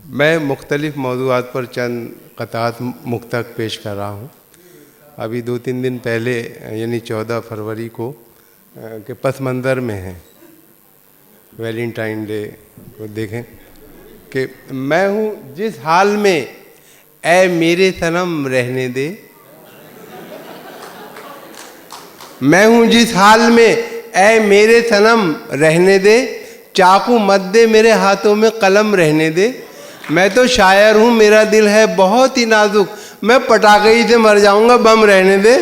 मैं मुख्तलिफ मौज़ूआत पर चंद क़ताअत मुख्तक पेश कर रहा हूँ। अभी 2-3 दिन पहले यानी 14 फरवरी को के पस मंज़र में है वैलेंटाइन डे को देखें कि मैं हूँ जिस हाल में ऐ मेरे सनम रहने दे, मैं हूँ जिस हाल में ऐ मेरे सनम रहने दे, चाकू मत दे मेरे हाथों में कलम रहने दे। मैं तो शायर हूँ मेरा दिल है बहुत ही नाजुक, मैं पटाखे ही से मर जाऊंगा बम रहने दे।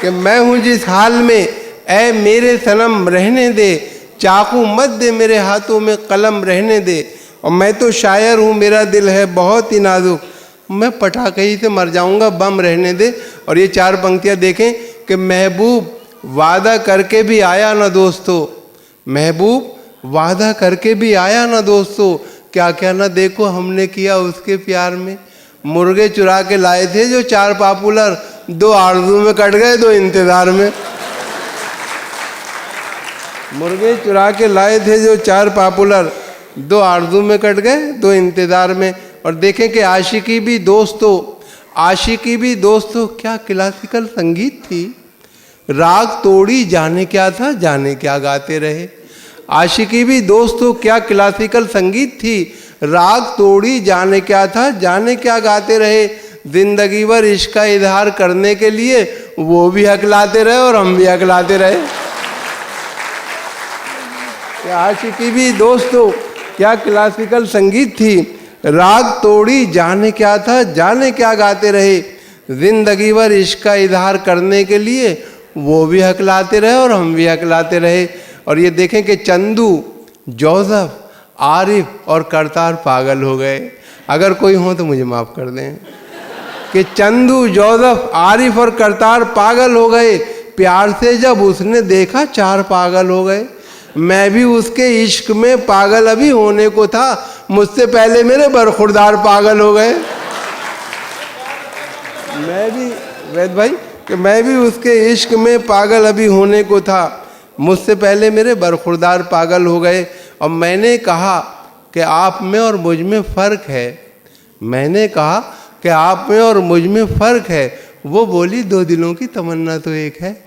कि मैं हूँ जिस हाल में ऐ मेरे सनम रहने दे, चाकू मत दे मेरे हाथों में कलम रहने दे। और मैं तो शायर हूँ मेरा दिल है बहुत ही नाजुक, मैं पटाखे ही से मर जाऊंगा बम रहने दे। और ये 4 पंक्तियाँ देखें कि महबूब वादा करके भी आया ना दोस्तों, महबूब वादा करके भी आया ना दोस्तों, क्या क्या ना देखो हमने किया उसके प्यार में। मुर्गे चुरा के लाए थे जो 4 पॉपुलर, 2 आरज़ू में कट गए 2 इंतज़ार में। मुर्गे चुरा के लाए थे जो 4 पॉपुलर, 2 आरज़ू में कट गए 2 इंतज़ार में। और देखें कि आशिकी भी दोस्तों, आशिकी भी दोस्तों क्या क्लासिकल संगीत थी, राग तोड़ी जाने क्या था जाने क्या गाते रहे। आशिकी भी दोस्तों क्या क्लासिकल संगीत थी, राग तोड़ी जाने क्या था जाने क्या गाते रहे। जिंदगी भर इश्क का इजहार करने के लिए वो भी हकलाते रहे और हम भी हकलाते रहे। आशिकी भी दोस्तों क्या क्लासिकल संगीत थी, राग तोड़ी जाने क्या था जाने क्या गाते रहे। जिंदगी भर इश्क का इजहार करने के लिए वो भी हकलाते रहे और हम भी हकलाते रहे। और ये देखें कि चंदू, जोसेफ, आरिफ और करतार पागल हो गए। अगर कोई हो तो मुझे माफ़ कर दें कि चंदू, जोसेफ, आरिफ और करतार पागल हो गए। प्यार से जब उसने देखा 4 पागल हो गए। मैं भी उसके इश्क में पागल अभी होने को था, मुझसे पहले मेरे बरखुरदार पागल हो गए। मैं भी वैद भाई कि मैं भी उसके इश्क में पागल अभी होने को था, मुझसे पहले मेरे बरखुरदार पागल हो गए। और मैंने कहा कि आप में और मुझ में फ़र्क है, मैंने कहा कि आप में और मुझ में फ़र्क है। वो बोली 2 दिलों की तमन्ना तो एक है।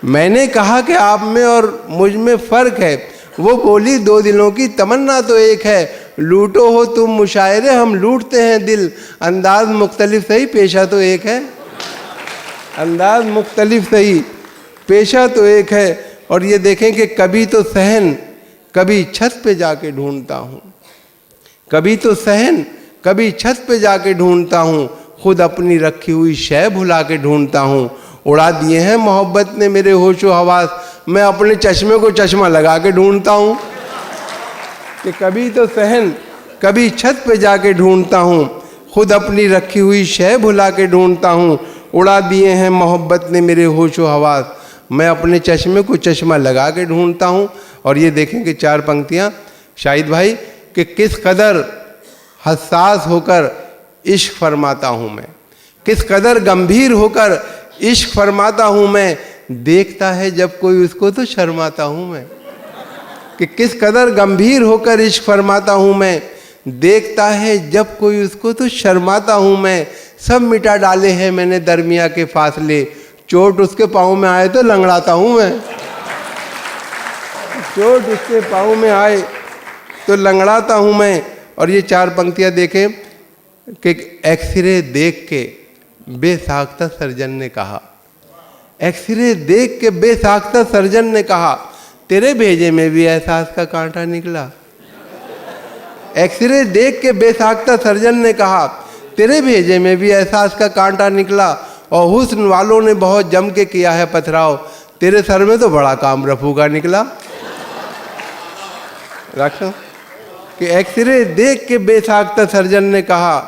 मैंने कहा कि आप में और मुझ में फ़र्क है, वो बोली 2 दिलों की तमन्ना तो एक है। लूटो हो तुम मुशायरे हम लूटते हैं दिल, अंदाज मुख्तलिफ सही पेशा तो एक है। अंदाज मुख्तलिफ सही पेशा तो एक है। और ये देखें कि कभी तो सहन कभी छत पे जाके ढूंढता हूँ, कभी तो सहन कभी छत पे जाके ढूंढता हूँ, खुद अपनी रखी हुई शय भुला के ढूंढता हूँ। उड़ा दिए हैं मोहब्बत ने मेरे होशो हवास, मैं अपने चश्मे को चश्मा लगा के ढूंढता हूँ। कि कभी तो सहन कभी छत पे जाके ढूंढता हूँ, खुद अपनी रखी हुई शय भुला के ढूंढता हूँ। उड़ा दिए हैं मोहब्बत ने मेरे होशो हवास, मैं अपने चश्मे को चश्मा लगा के ढूंढता हूँ। और ये देखें कि 4 पंक्तियाँ शाहिद भाई कि किस कदर हसास होकर इश्क फरमाता हूँ मैं, किस कदर गंभीर होकर इश्क फरमाता हूँ मैं। देखता है जब कोई उसको तो शर्माता हूँ मैं। कि किस कदर गंभीर होकर इश्क फरमाता हूँ मैं, देखता है जब कोई उसको तो शर्माता हूँ मैं। सब मिटा डाले हैं मैंने दरमिया के फासले, चोट उसके पाँव में आए तो लंगड़ाता हूँ मैं। चोट उसके पाँव में आए तो लंगड़ाता हूँ मैं। और ये 4 पंक्तियाँ देखें कि एक्सरे देख के बेसाख्ता सर्जन ने कहा, एक्सरे देख के बेसाख्ता सर्जन ने कहा, तेरे भेजे में भी एहसास का कांटा निकला। एक्सरे देख के बेसाख्ता सर्जन ने कहा, तेरे भेजे में भी एहसास का कांटा निकला। और हुस्न वालों ने बहुत जम के किया है पथराव, तेरे सर में तो बड़ा काम रफू का निकला। रखो कि एक्सरे देख के बेसाख्ता सर्जन ने कहा,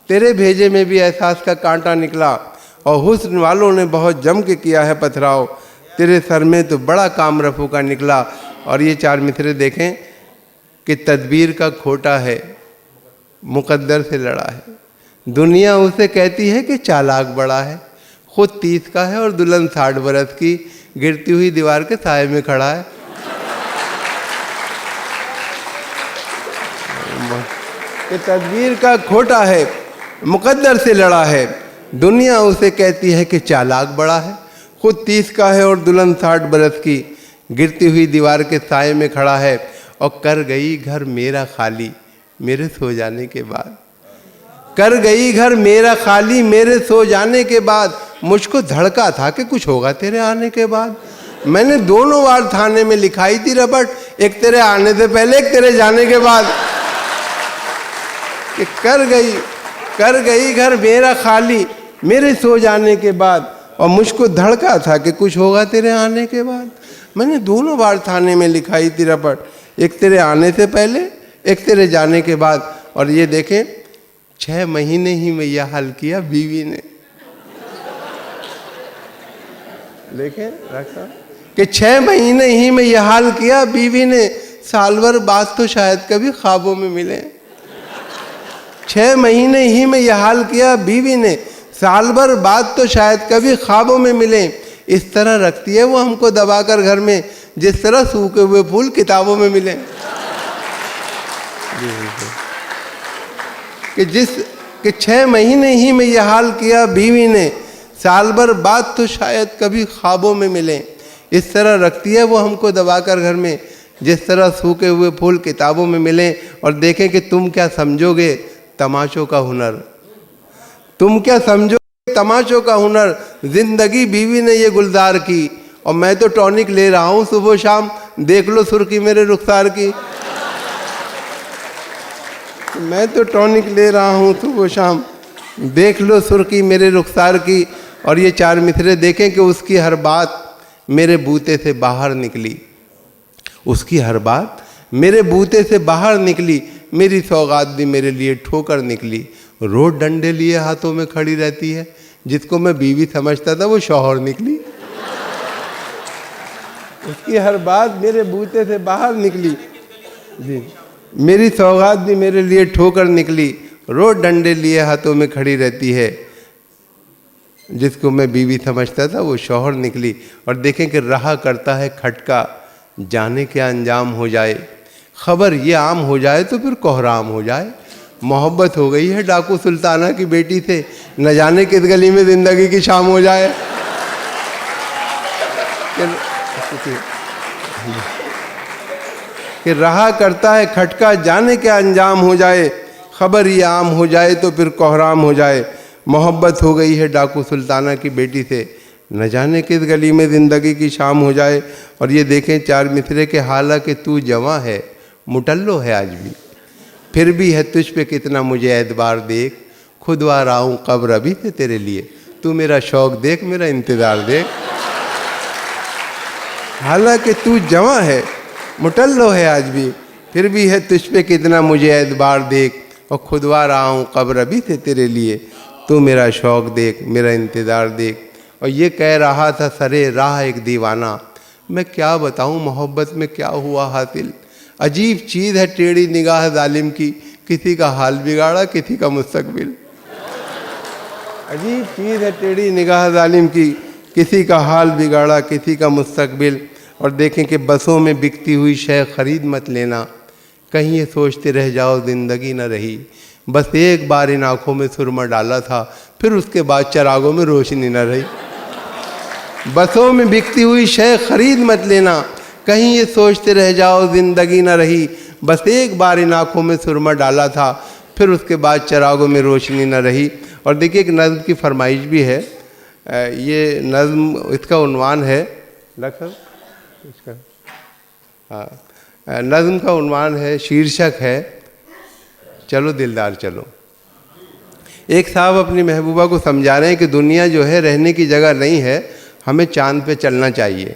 तेरे भेजे में भी एहसास का कांटा निकला। और हुस्न वालों ने बहुत जम के किया है पथराव, तेरे सर में तो बड़ा काम रफू का निकला। और ये 4 मिसरे देखें कि तदबीर का खोटा है, मुकद्दर से लड़ा है। दुनिया उसे कहती है कि चालाक बड़ा है, खुद 30 का है और दुल्हन 60 बरस की, गिरती हुई दीवार के साए में खड़ा है। कि तदबीर का खोटा है, मुकद्दर से लड़ा है। दुनिया उसे कहती है कि चालाक बड़ा है। खुद 30 का है और दुल्हन 60 बरस की, गिरती हुई दीवार के साए में खड़ा है और कर गई घर मेरा खाली मेरे सो जाने के बाद। कर गई घर मेरा खाली मेरे सो जाने के बाद। मुझको धड़का था कि कुछ होगा तेरे आने के बाद। मैंने दोनों बार थाने में लिखाई थी रपट, एक तेरे आने से पहले, एक तेरे जाने के बाद, कि कर गई घर मेरा खाली मेरे सो जाने के बाद। और मुझको धड़का था कि कुछ होगा तेरे आने के बाद। मैंने दोनों बार थाने में लिखाई थी रपट, एक तेरे आने से पहले, एक तेरे जाने के बाद। और ये देखें, 6 महीने ही में यह हाल किया बीवी ने। देखें रखा कि 6 महीने ही में यह हाल किया बीवी ने। साल भर बाद तो शायद कभी ख्वाबों में मिले। 6 महीने ही में यह हाल किया बीवी ने, साल भर बाद तो शायद कभी ख्वाबों में मिले। इस तरह रखती है वो हमको दबाकर घर में, जिस तरह सूखे हुए फूल किताबों में मिले। कि 6 महीने ही में यह हाल किया बीवी ने, साल भर बाद तो शायद कभी ख्वाबों में मिले। इस तरह रखती है वो हमको दबाकर घर में, जिस तरह सूखे हुए फूल किताबों में मिले। और देखें कि तुम क्या समझोगे तमाशों का हुनर, तुम क्या समझोगे तमाशों का हुनर। जिंदगी बीवी ने ये गुलजार की, और मैं तो टॉनिक ले रहा हूँ सुबह शाम, देख लो सुर्खी मेरे रुखसार की। मैं तो टॉनिक ले रहा हूँ सुबह शाम, देख लो सुर्खी मेरे रुखसार की। और ये 4 मिसरे देखें कि उसकी हर बात मेरे बूते से बाहर निकली, उसकी हर बात मेरे बूते से बाहर निकली। मेरी सौगात भी मेरे लिए ठोकर निकली। रोज डंडे लिए हाथों में खड़ी रहती है, जिसको मैं बीवी समझता था वो शौहर निकली। उसकी हर बात मेरे बूते से बाहर निकली जी। मेरी सौगात भी मेरे लिए ठोकर निकली। रोज डंडे लिए हाथों में खड़ी रहती है, जिसको मैं बीवी समझता था वो शौहर निकली। और देखें कि रहा करता है खटका, जाने क्या अंजाम हो जाए। खबर ये आम हो जाए तो फिर कोहराम हो जाए। मोहब्बत हो गई है डाकू सुल्ताना की बेटी से, न जाने किस गली में जिंदगी की शाम हो जाए। कि रहा करता है खटका, जाने क्या अंजाम हो जाए। खबर ये आम हो जाए तो फिर कोहराम हो जाए। मोहब्बत हो गई है डाकू सुल्ताना की बेटी से, न जाने किस गली में ज़िंदगी की शाम हो जाए। और ये देखें 4 मिसरे के, हालांकि तू जवां है मुटल्लो है आज भी, फिर भी है तुझ पे कितना मुझे एतबार देख। खुदवा रहा हूँ कब्र अभी से तेरे लिए, तू मेरा शौक देख, मेरा इंतज़ार देख। हालांकि तू जवां है मुटल्लो है आज भी, फिर भी है तुझ पे कितना मुझे एतबार देख। और खुदवा रहा हूँ कब्र अभी से तेरे लिए, तू मेरा शौक देख, मेरा इंतज़ार देख। और ये कह रहा था सरे राह एक दीवाना, मैं क्या बताऊँ मोहब्बत में क्या हुआ हासिल। अजीब चीज़ है टेढ़ी निगाह जालिम की, किसी का हाल बिगाड़ा किसी का मुस्तकबिल। अजीब चीज़ है टेढ़ी निगाह जालिम की, किसी का हाल बिगाड़ा किसी का मुस्तकबिल। और देखें कि बसों में बिकती हुई शय ख़रीद मत लेना, कहीं ये सोचते रह जाओ ज़िंदगी न रही। बस एक बार इन आँखों में सुरमा डाला था, फिर उसके बाद चरागों में रोशनी न रही। बसों में बिकती हुई शय ख़रीद मत लेना, कहीं ये सोचते रह जाओ ज़िंदगी न रही। बस एक बार इन आँखों में सुरमा डाला था, फिर उसके बाद चरागों में रोशनी न रही। और देखिए एक नज़्म की फरमाइश भी है, ये नज़्म इसका उन्वान है इसका, हाँ, नज़्म का उन्वान है, शीर्षक है चलो दिलदार चलो। एक साहब अपनी महबूबा को समझा रहे हैं कि दुनिया जो है रहने की जगह नहीं है, हमें चांद पे चलना चाहिए।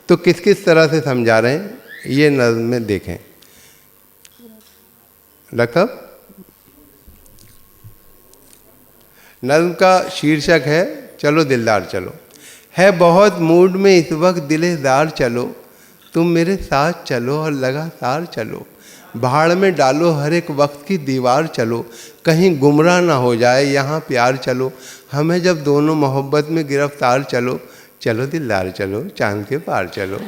तो किस किस तरह से समझा रहे हैं ये नज़्म में देखें। लखब नज़्म का शीर्षक है चलो दिलदार चलो। है बहुत मूड में इस वक्त दिलेदार चलो, तुम मेरे साथ चलो और लगातार चलो। भाड़ में डालो हर एक वक्त की दीवार चलो, कहीं गुमराह ना हो जाए यहाँ प्यार चलो। हमें जब दोनों मोहब्बत में गिरफ्तार चलो, चलो दिलदार चलो चांद के पार चलो।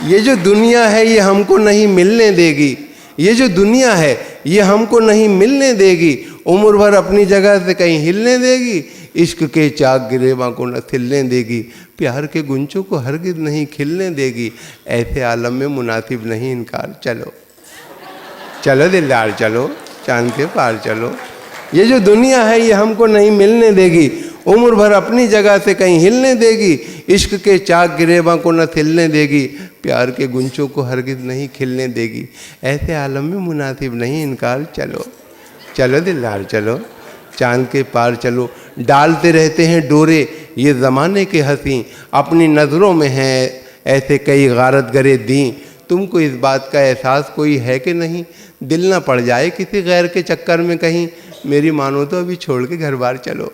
ये जो दुनिया है ये हमको नहीं मिलने देगी, ये जो दुनिया है ये हमको नहीं मिलने देगी, उम्र भर अपनी जगह से कहीं हिलने देगी। इश्क के चाक गिरेबां को न थिलने देगी, प्यार के गुंचों को हरगिज नहीं खिलने देगी। ऐसे आलम में मुनासिब नहीं इनकार। चलो चलो दिलदार चलो, चांद के पार चलो। ये जो दुनिया है ये हमको नहीं मिलने देगी, उम्र भर अपनी जगह से कहीं हिलने देगी। इश्क के चाक गिरेबां को न थिलने देगी, प्यार के गुंचों को हरगिज नहीं खिलने देगी। ऐसे आलम में मुनासिब नहीं इनकार। चलो चलो दिलदार चलो, चांद के पार चलो। डालते रहते हैं डोरे ये ज़माने के हंसी, अपनी नज़रों में हैं ऐसे कई गारत गरे दी। तुमको इस बात का एहसास कोई है कि नहीं, दिल ना पड़ जाए किसी गैर के चक्कर में कहीं। मेरी मानो तो अभी छोड़ के घर बार चलो।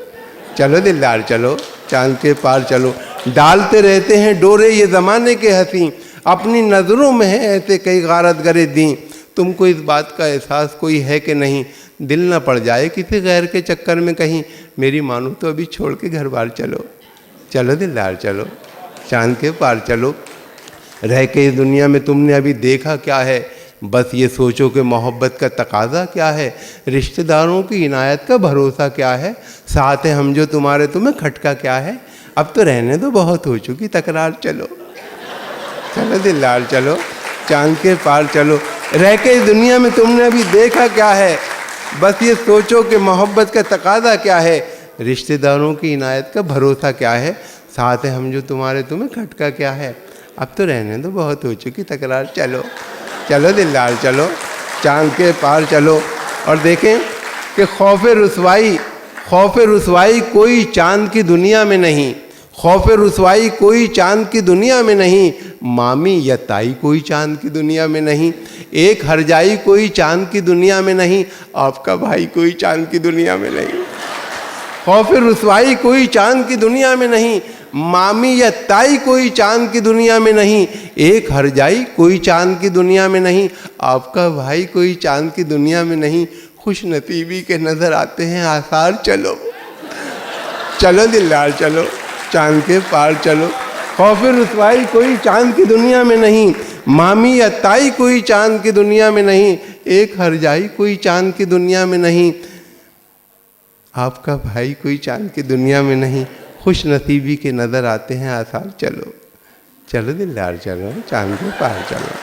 चलो दिलदार चलो, चांद के पार चलो। डालते रहते हैं डोरे ये ज़माने के हंसी, अपनी नज़रों में है ऐसे कई गारत गरे दी। तुमको इस बात का एहसास कोई है कि नहीं, दिल ना पड़ जाए किसी गैर के चक्कर में कहीं। मेरी मानो तो अभी छोड़ के घर बार चलो। चलो दिलदार चलो, चांद के पार चलो। रह के इस दुनिया में तुमने अभी देखा क्या है, बस ये सोचो कि मोहब्बत का तकाजा क्या है। रिश्तेदारों की इनायत का भरोसा क्या है, साथ है हम जो तुम्हारे तुम्हें खटका क्या है। अब तो रहने दो बहुत हो चुकी तकरार। चलो चलो दिलदार चलो, चांद के पार चलो। रह के इस दुनिया में तुमने अभी देखा क्या है, बस ये सोचो कि मोहब्बत का तकाजा क्या है। रिश्तेदारों की इनायत का भरोसा क्या है, साथ है हम जो तुम्हारे तुम्हें खटका क्या है। अब तो रहने दो बहुत हो चुकी तकरार। चलो चलो दिलदार चलो, चांद के पार चलो। और देखें कि खौफ रुसवाई कोई चांद की दुनिया में नहीं, खौफ रुसवाई कोई चांद की दुनिया में नहीं। मामी या ताई कोई चांद की दुनिया में नहीं, एक हरजाई कोई चांद की दुनिया में नहीं। आपका भाई कोई चांद की दुनिया में नहीं। खौफ रुसवाई कोई चांद की दुनिया में नहीं, मामी या ताई कोई चांद की दुनिया में नहीं। एक हरजाई कोई चांद की दुनिया में नहीं, आपका भाई कोई चांद की दुनिया में नहीं। खुश नसीबी के नज़र आते हैं आसार। चलो चलो दिलदार चलो, चांद के पार चलो। खौफ रुसवाई कोई चांद की दुनिया में नहीं, मामी या ताई कोई चांद की दुनिया में नहीं। एक हरजाई कोई चांद की दुनिया में नहीं, आपका भाई कोई चांद की दुनिया में नहीं। खुश नसीबी के नज़र आते हैं आसार। चलो चलो दिलदार चलो, चांद के पार चलो।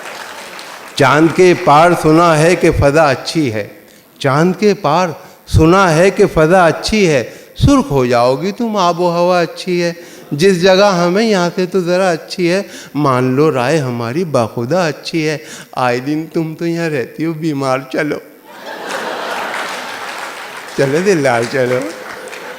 चांद के पार सुना है कि फ़ज़ा अच्छी है, चांद के पार सुना है कि फ़ज़ा अच्छी है। सुर्ख हो जाओगी तुम, आबो हवा अच्छी है। जिस जगह हमें यहाँ से तो ज़रा अच्छी है, मान लो राय हमारी बाखुदा अच्छी है। आए दिन तुम तो यहाँ रहती हो बीमार। चलो चलो दिलदार चलो,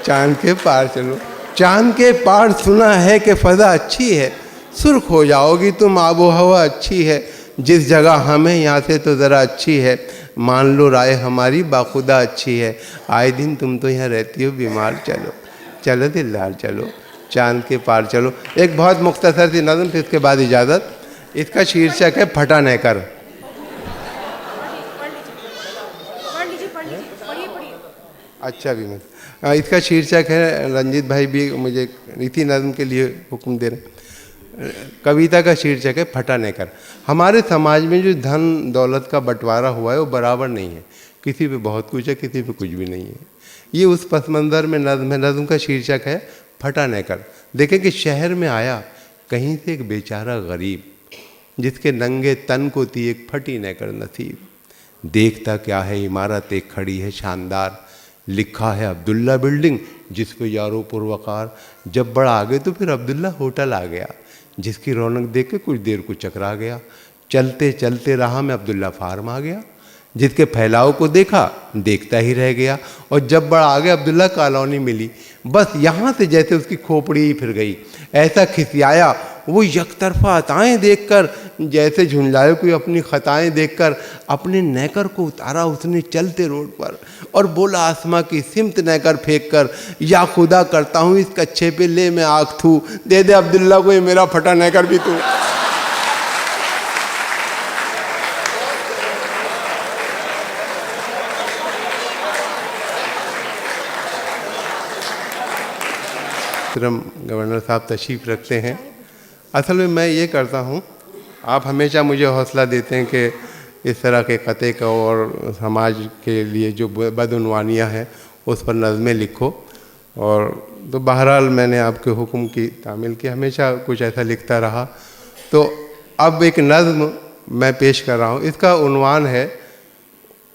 चांद के पार चलो। चांद के पार सुना है कि फ़ज़ा अच्छी है, सुर्ख हो जाओगी तुम, आबो हवा अच्छी है। जिस जगह हमें यहाँ से तो ज़रा अच्छी है, मान लो राय हमारी बाखुदा अच्छी है। आए दिन तुम तो यहाँ रहती हो बीमार। चलो चलो दिलदार चलो, चांद के पार चलो। एक बहुत मुख्तसर सी नज़म, फिर इसके बाद इजाज़त। इसका शीर्षक है फटा न कर। अच्छा भी मत, इसका शीर्षक है, रंजीत भाई भी मुझे इसी नज़म के लिए हुक्म दे रहे हैं। कविता का शीर्षक है फटा न कर। हमारे समाज में जो धन दौलत का बंटवारा हुआ है वो बराबर नहीं है, किसी पे बहुत कुछ है, किसी पे कुछ भी नहीं है। ये उस पस मंज़र में नज़म है। नज़म का शीर्षक है फटा न कर। देखें कि शहर में आया कहीं से एक बेचारा गरीब, जिसके नंगे तन को थी एक फटी न कर नसीब। देखता क्या है, इमारत एक खड़ी है शानदार, लिखा है अब्दुल्ला बिल्डिंग जिस पे यारो पुरवकार। जब बड़ा आगे तो फिर अब्दुल्ला होटल आ गया, जिसकी रौनक देख के कुछ देर को चकरा गया। चलते चलते राह में अब्दुल्ला फार्म आ गया, जिसके फैलाव को देखा देखता ही रह गया। और जब बड़ा आगे अब्दुल्ला कॉलोनी मिली, बस यहाँ से जैसे उसकी खोपड़ी ही फिर गई। ऐसा खिसियाया वो यकतरफा अताएँ देखकर, जैसे झुंझलाए कोई अपनी खताएँ देखकर। अपने नैकर को उतारा उसने चलते रोड पर और बोला आसमां की सिमत नैकर फेंक कर, या खुदा करता हूँ इस कच्छे पे ले मैं आँख थू, दे दे अब्दुल्ला को ये मेरा फटा नैकर भी तू। गवर्नर साहब तशरीफ़ रखते हैं। असल में मैं ये करता हूँ, आप हमेशा मुझे हौसला देते हैं कि इस तरह के कते का और समाज के लिए जो बदउनवानियाँ हैं उस पर नज़में लिखो। और तो बहरहाल मैंने आपके हुक्म की तामील की, हमेशा कुछ ऐसा लिखता रहा। तो अब एक नज़्म मैं पेश कर रहा हूँ, इसका उन्वान है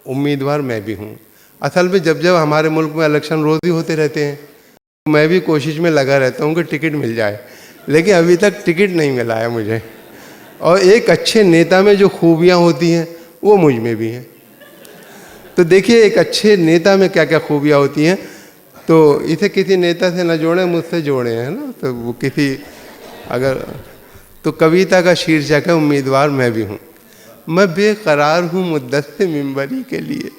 उम्मीदवार मैं भी हूँ। असल में जब जब हमारे मुल्क में इलेक्शन रोज़ ही होते रहते हैं, तो मैं भी कोशिश में लगा रहता हूँ कि टिकट मिल जाए, लेकिन अभी तक टिकट नहीं मिला है मुझे। और एक अच्छे नेता में जो खूबियाँ होती हैं वो मुझ में भी हैं। तो देखिए एक अच्छे नेता में क्या क्या खूबियाँ होती हैं। तो इसे किसी नेता से न जोड़ें, मुझसे जोड़े हैं ना। तो वो किसी अगर तो कविता का शीर्षक है उम्मीदवार मैं भी हूँ। मैं बेकरार हूँ मुद्दत से मिंबरी के लिए,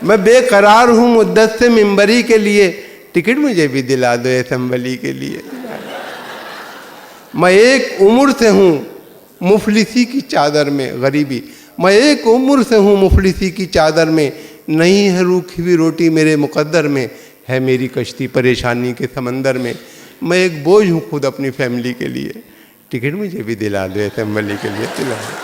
मैं बेकरार हूँ मुद्दत से मिंबरी के लिए, टिकट मुझे भी दिला दो असम्बली के लिए। मैं एक उम्र से हूँ मुफलिसी की चादर में गरीबी, मैं एक उम्र से हूँ मुफलिसी की चादर में, नहीं है रूखी हुई रोटी मेरे मुकद्दर में, है मेरी कश्ती परेशानी के समंदर में। मैं एक बोझ हूँ खुद अपनी फैमिली के लिए, टिकट मुझे भी दिला दो असम्बली के लिए, दिला दो।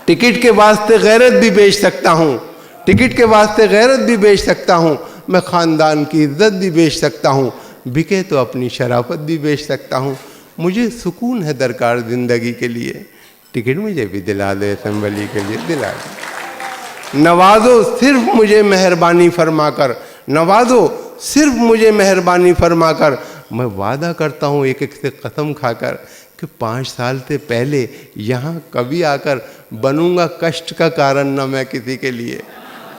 टिकट के वास्ते गैरत भी बेच सकता हूँ, टिकट के वास्ते गैरत भी बेच सकता हूँ, मैं ख़ानदान की इज्जत भी बेच सकता हूँ, बिके तो अपनी शराफत भी बेच सकता हूँ। मुझे सुकून है दरकार ज़िंदगी के लिए, टिकट मुझे भी दिला दो असम्बली के लिए, दिला दो। नवाजो सिर्फ मुझे मेहरबानी फरमाकर, नवाजो सिर्फ मुझे मेहरबानी फरमाकर, मैं वादा करता हूँ एक एक से कसम खाकर कि 5 साल से पहले यहाँ कभी आकर बनूंगा कष्ट का कारण न मैं किसी के लिए,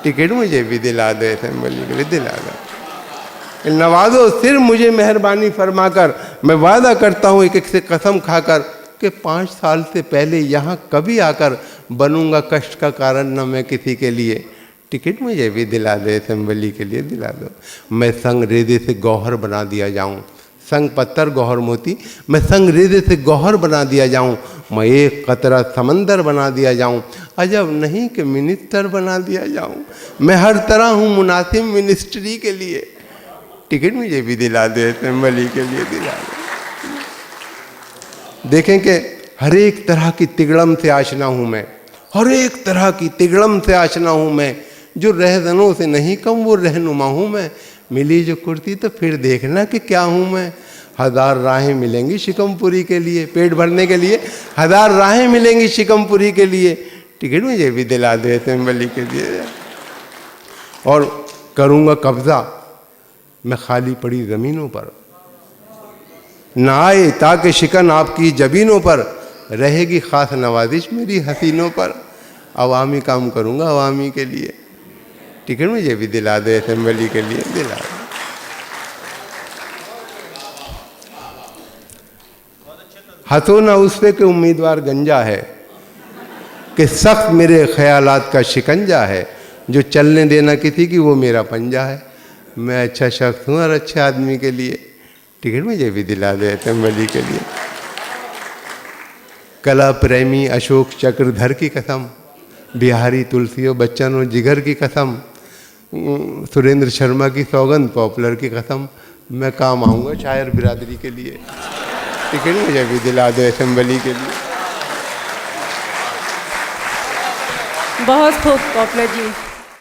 टिकट मुझे भी दिला दो असम्बली के लिए, दिला दो। नवाजो सिर्फ मुझे मेहरबानी फरमाकर, मैं वादा करता हूँ एक एक से कसम खाकर कि 5 साल से पहले यहाँ कभी आकर बनूंगा कष्ट का कारण न मैं किसी के लिए, टिकट मुझे भी दिला दो असम्बली के लिए, दिला दो। मैं संग रेदे से गौहर बना दिया जाऊँ, संग पत्थर गौहर मोती, मैं संग रेदे से गौहर बना दिया जाऊँ, मैं एक कतरा समंदर बना दिया जाऊँ, अजब नहीं कि मिनिस्टर बना दिया जाऊँ, मैं हर तरह हूँ मुनासिब मिनिस्ट्री के लिए, टिकट मुझे भी दिला दो असम्बली के लिए, दिला दो। देखें कि हर एक तरह की तिगड़म से आशना हूँ मैं, हर एक तरह की तिगड़म से आशना हूँ मैं, जो रहजनों से नहीं कम वो रहनुमा हूँ मैं, मिली जो कुर्ती तो फिर देखना कि क्या हूँ मैं। 1000 राहें मिलेंगी शिकमपुरी के लिए, पेट भरने के लिए 1000 राहें मिलेंगी शिकमपुरी के लिए, टिकट मुझे भी दिला दो असम्बली के लिए। और करूँगा कब्ज़ा मैं खाली पड़ी ज़मीनों पर, ना आए ताकि शिकन आपकी जबीनों पर, रहेगी ख़ास नवाजिश मेरी हसीनों पर, अवामी काम करूँगा अवामी के लिए, टिकट मुझे भी दिला दो असम्बली के लिए, दिला दो। हंसो ना उस पे कि उम्मीदवार गंजा है, कि सख्त मेरे ख्यालात का शिकंजा है, जो चलने देना किसी की वो मेरा पंजा है। मैं अच्छा शख्स हूँ और अच्छे आदमी के लिए, टिकट मुझे भी दिला दो असम्बली के लिए। कला प्रेमी अशोक चक्रधर की कसम, बिहारी तुलसी और बच्चन और जिगर की कसम, सुरेंद्र शर्मा की सौगंध पॉपुलर की कसम, मैं काम आऊँगा शायर बिरादरी के लिए, टिकट मुझे भी दिला दो असम्बली के लिए। बहुत खूब पॉपुलर जी।